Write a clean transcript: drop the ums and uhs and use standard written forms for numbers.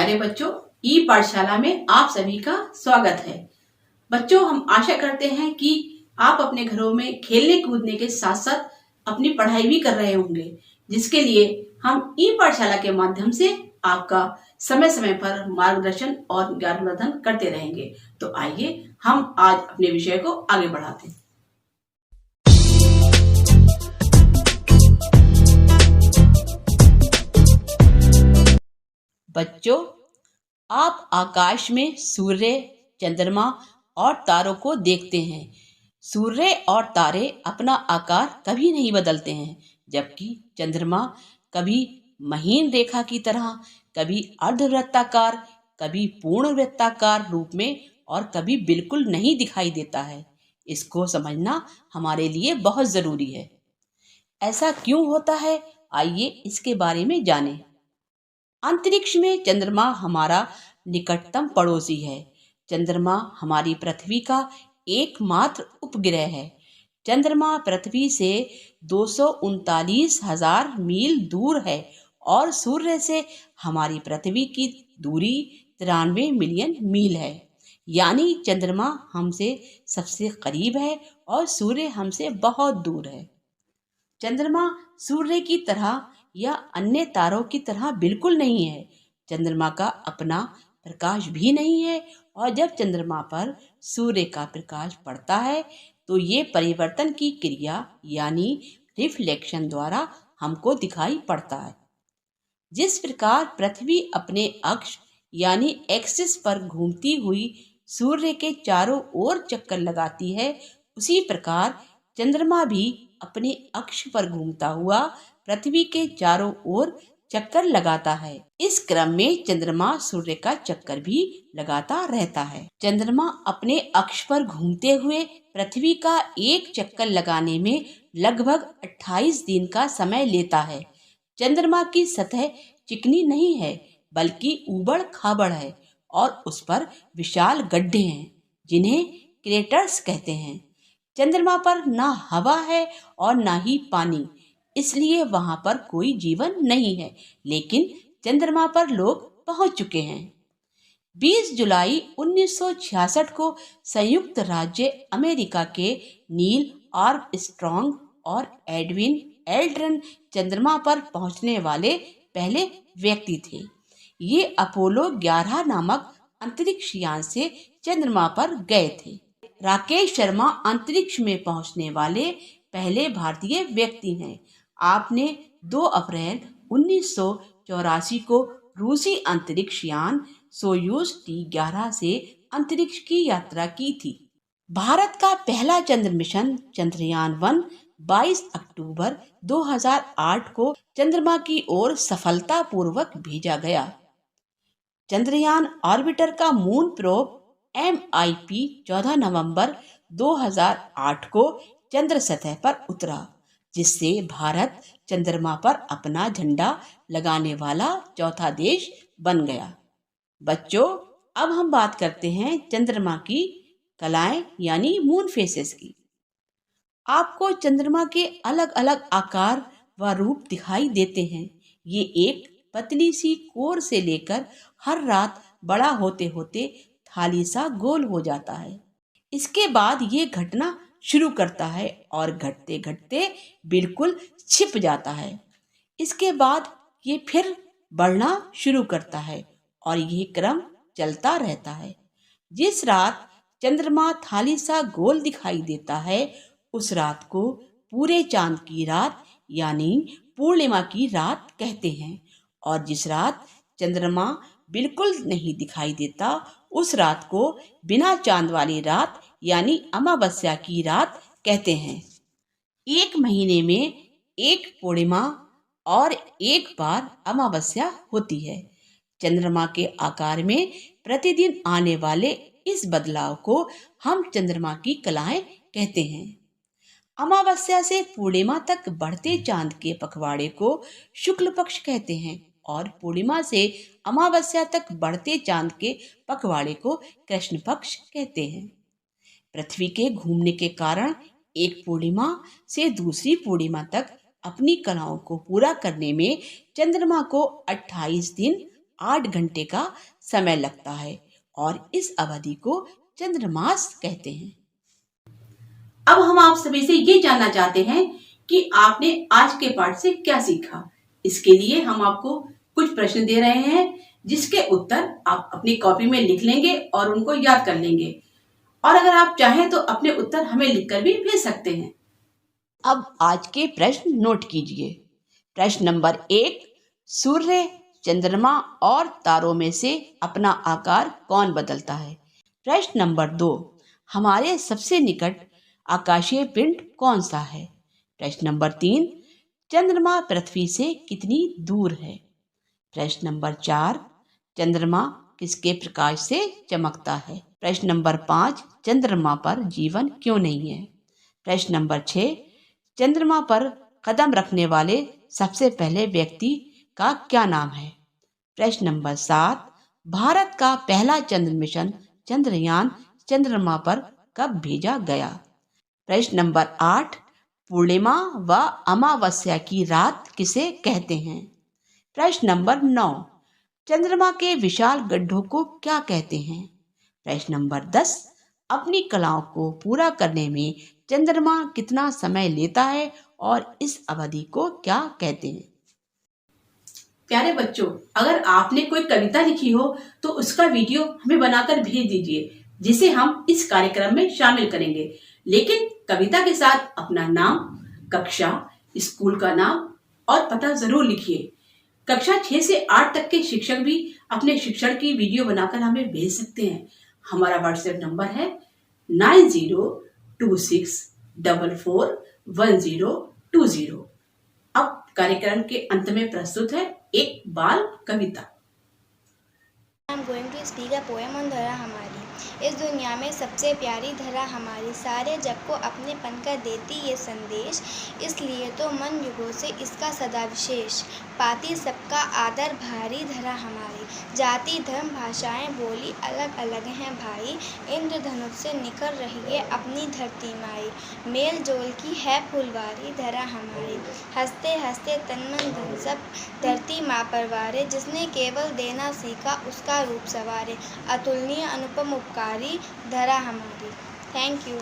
प्यारे बच्चों, ई पाठशाला में आप सभी का स्वागत है। बच्चों, हम आशा करते हैं कि आप अपने घरों में खेलने कूदने के साथ साथ अपनी पढ़ाई भी कर रहे होंगे, जिसके लिए हम ई पाठशाला के माध्यम से आपका समय समय पर मार्गदर्शन और ज्ञानवर्धन करते रहेंगे। तो आइए हम आज अपने विषय को आगे बढ़ाते हैं। बच्चों, आप आकाश में सूर्य, चंद्रमा और तारों को देखते हैं। सूर्य और तारे अपना आकार कभी नहीं बदलते हैं, जबकि चंद्रमा कभी महीन रेखा की तरह, कभी अर्धवृत्ताकार, कभी पूर्ण वृत्ताकार रूप में और कभी बिल्कुल नहीं दिखाई देता है। इसको समझना हमारे लिए बहुत जरूरी है। ऐसा क्यों होता है, आइए इसके बारे में जानें। अंतरिक्ष में चंद्रमा हमारा निकटतम पड़ोसी है। चंद्रमा हमारी पृथ्वी का एकमात्र उपग्रह है। चंद्रमा पृथ्वी से 239,000 मील दूर है और सूर्य से हमारी पृथ्वी की दूरी 93 मिलियन मील है। यानी चंद्रमा हमसे सबसे करीब है और सूर्य हमसे बहुत दूर है। चंद्रमा सूर्य की तरह या अन्य तारों की तरह बिल्कुल नहीं है। चंद्रमा का अपना प्रकाश भी नहीं है और जब चंद्रमा पर सूर्य का प्रकाश पड़ता है तो ये परिवर्तन की क्रिया यानी रिफ्लेक्शन द्वारा हमको दिखाई पड़ता है। जिस प्रकार पृथ्वी अपने अक्ष यानी एक्सिस पर घूमती हुई सूर्य के चारों ओर चक्कर लगाती है, उसी प्रकार चंद्रमा भी अपने अक्ष पर घूमता हुआ पृथ्वी के चारों ओर चक्कर लगाता है। इस क्रम में चंद्रमा सूर्य का चक्कर भी लगाता रहता है। चंद्रमा अपने अक्ष पर घूमते हुए पृथ्वी का एक चक्कर लगाने में लगभग 28 दिन का समय लेता है। चंद्रमा की सतह चिकनी नहीं है, बल्कि ऊबड़ खाबड़ है और उस पर विशाल गड्ढे हैं, जिन्हें क्रेटर्स कहते हैं। चंद्रमा पर ना हवा है और ना ही पानी, इसलिए वहां पर कोई जीवन नहीं है, लेकिन चंद्रमा पर लोग पहुंच चुके हैं। 20 जुलाई 1966 को संयुक्त राज्य अमेरिका के नील आर्मस्ट्रॉन्ग और एडविन एल्ड्रिन चंद्रमा पर पहुंचने वाले पहले व्यक्ति थे। ये अपोलो 11 नामक अंतरिक्ष यान से चंद्रमा पर गए थे। राकेश शर्मा अंतरिक्ष में पहुंचने वाले पहले भारतीय व्यक्ति हैं। आपने 2 अप्रैल 1984 को रूसी अंतरिक्ष यान सोयूज T11 से अंतरिक्ष की यात्रा की थी। भारत का पहला चंद्र मिशन चंद्रयान-1 22 अक्टूबर 2008 को चंद्रमा की ओर सफलतापूर्वक भेजा गया। चंद्रयान ऑर्बिटर का मून प्रोब MIP 14 नवंबर 2008 को चंद्र सतह पर उतरा, जिससे भारत चंद्रमा पर अपना झंडा लगाने वाला चौथा देश बन गया। बच्चों, अब हम बात करते हैं चंद्रमा की कलाएं यानी मून फेसेस की। आपको चंद्रमा के अलग अलग आकार व रूप दिखाई देते हैं। ये एक पतली सी कोर से लेकर हर रात बड़ा होते होते थाली सा गोल हो जाता है। इसके बाद ये घटना शुरू करता है और घटते घटते बिल्कुल छिप जाता है। इसके बाद ये फिर बढ़ना शुरू करता है और ये क्रम चलता रहता है। जिस रात चंद्रमा थाली सा गोल दिखाई देता है, उस रात को पूरे चांद की रात यानी पूर्णिमा की रात कहते हैं, और जिस रात चंद्रमा बिल्कुल नहीं दिखाई देता, उस रात को बिना चांद वाली रात यानी अमावस्या की रात कहते हैं। एक महीने में एक पूर्णिमा और एक बार अमावस्या होती है। चंद्रमा के आकार में प्रतिदिन आने वाले इस बदलाव को हम चंद्रमा की कलाएं कहते हैं। अमावस्या से पूर्णिमा तक बढ़ते चांद के पखवाड़े को शुक्ल पक्ष कहते हैं और पूर्णिमा से अमावस्या तक बढ़ते चांद के पखवाड़े को कृष्ण पक्ष कहते हैं। पृथ्वी के घूमने के कारण एक पूर्णिमा से दूसरी पूर्णिमा तक अपनी कलाओं को पूरा करने में चंद्रमा को 28 दिन 8 घंटे का समय लगता है और इस अवधि को चंद्रमास कहते हैं। अब हम आप सभी से ये जानना चाहते हैं कि आपने आज के पाठ से क्या सीखा। इसके लिए हम आपको कुछ प्रश्न दे रहे हैं जिसके उत्तर आप अपनी कॉपी में लिख लेंगे और उनको याद कर लेंगे, और अगर आप चाहें तो अपने उत्तर हमें लिखकर भी भेज सकते हैं। अब आज के प्रश्न नोट कीजिए। प्रश्न नंबर 1, सूर्य, चंद्रमा और तारों में से अपना आकार कौन बदलता है? प्रश्न नंबर 2, हमारे सबसे निकट आकाशीय पिंड कौन सा है? प्रश्न नंबर 3, चंद्रमा पृथ्वी से कितनी दूर है? प्रश्न नंबर 4, चंद्रमा किसके प्रकाश से चमकता है? प्रश्न नंबर 5, चंद्रमा पर जीवन क्यों नहीं है? प्रश्न नंबर 6, चंद्रमा पर कदम रखने वाले सबसे पहले व्यक्ति का क्या नाम है? प्रश्न नंबर 7, भारत का पहला चंद्र मिशन चंद्रयान चंद्रमा पर कब भेजा गया? प्रश्न नंबर 8, पूर्णिमा व अमावस्या की रात किसे कहते हैं? प्रश्न नंबर 9, चंद्रमा के विशाल गड्ढों को क्या कहते हैं? प्रश्न नंबर 10, अपनी कलाओं को पूरा करने में चंद्रमा कितना समय लेता है और इस अवधि को क्या कहते हैं? प्यारे बच्चों, अगर आपने कोई कविता लिखी हो तो उसका वीडियो हमें बनाकर भेज दीजिए, जिसे हम इस कार्यक्रम में शामिल करेंगे। लेकिन कविता के साथ अपना नाम, कक्षा, स्कूल का नाम और पता जरूर लिखिए। कक्षा 6 से 8 तक के शिक्षक भी अपने शिक्षण की वीडियो बनाकर हमें भेज सकते हैं। हमारा व्हाट्सएप नंबर है 9026441020। अब कार्यक्रम के अंत में प्रस्तुत है एक बाल कविता। I am going to speak a poem on धरा हमारी। इस दुनिया में सबसे प्यारी धरा हमारी, सारे जग को अपनेपन का देती ये संदेश, इसलिए तो मन युगों से इसका सदा विशेष। पाती सबका आदर भारी धरा हमारी, जाति धर्म भाषाएं बोली अलग अलग हैं भाई, इंद्रधनुष से निकल रही है अपनी धरती माई। मेल जोल की है फुलवारी धरा हमारी, हंसते हंसते तन मन धन सब धरती माँ परवारे, जिसने केवल देना सीखा उसका रूप सवारे, अतुलनीय अनुपम उपकारी धरा हमारी। Thank you.